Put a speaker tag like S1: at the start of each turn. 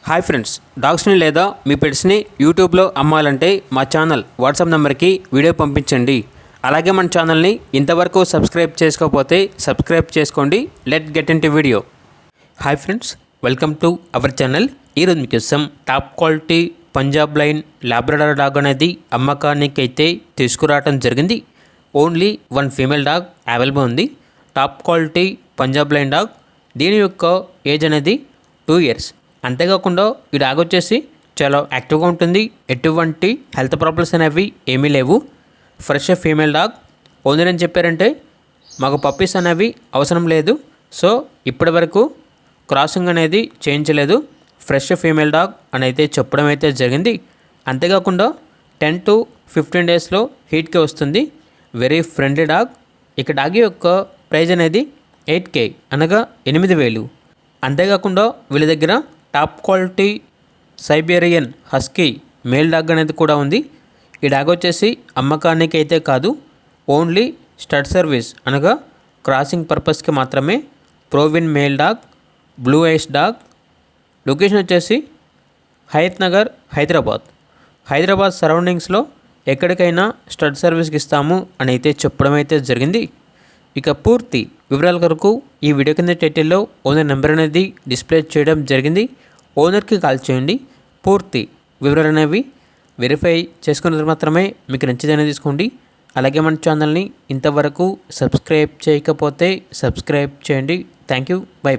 S1: Hi friends, డాగ్స్ని లేదా మీ పెట్స్ని యూట్యూబ్లో అమ్మాలంటే మా ఛానల్ వాట్సాప్ నెంబర్కి వీడియో పంపించండి. అలాగే మన ఛానల్ని ఇంతవరకు సబ్స్క్రైబ్ చేసుకోకపోతే సబ్స్క్రైబ్ చేసుకోండి. Let get in to video. Hi friends, welcome to our channel. ఈరోజు మీకోసం top quality Punjab line Labrador dog అనేది అమ్మకానికి అయితే తీసుకురావడం జరిగింది. Only one female dog available ఉంది. Top quality Punjab line dog. దీని యొక్క ఏజ్ అనేది 2 years. అంతేకాకుండా ఈ డాగ్ వచ్చేసి చాలా యాక్టివ్గా ఉంటుంది. ఎటువంటి హెల్త్ ప్రాబ్లమ్స్ అనేవి ఏమీ లేవు. Fresh female dog. ఓనర్ అని చెప్పారంటే మాకు పప్పీస్ అనేవి అవసరం లేదు, సో ఇప్పటి వరకు క్రాసింగ్ అనేది చేయించలేదు, ఫ్రెష్ ఫీమేల్ డాగ్ అని అయితే చెప్పడం అయితే జరిగింది. అంతేకాకుండా 10 to 15 daysలో హీట్కి వస్తుంది. Very friendly dog. ఇక డాగ్ యొక్క ప్రైజ్ అనేది 8K అనగా 8,000. అంతేకాకుండా వీళ్ళ దగ్గర top quality Siberian husky male dog అనేది కూడా ఉంది. ఈ డాగ్ వచ్చేసి అమ్మకానికి అయితే కాదు, ఓన్లీ స్టడ్ సర్వీస్ అనగా క్రాసింగ్ పర్పస్కి మాత్రమే. Proven male dog, blue eyes dog. Location వచ్చేసి హయత్ నగర్, హైదరాబాద్ సరౌండింగ్స్లో ఎక్కడికైనా స్టడ్ సర్వీస్కి ఇస్తాము అని అయితే చెప్పడం అయితే జరిగింది. ఇక పూర్తి వివరాల కొరకు ఈ వీడియో కింద టైటిల్లో ఓనర్ నెంబర్ అనేది డిస్ప్లే చేయడం జరిగింది. ఓనర్కి కాల్ చేయండి. పూర్తి వివరాలు అనేవి వెరిఫై చేసుకున్నది మాత్రమే మీకు నచ్చితేనే తీసుకోండి. అలాగే మన ఛానల్ని ఇంతవరకు సబ్స్క్రైబ్ చేయకపోతే సబ్స్క్రైబ్ చేయండి. Thank you. బై.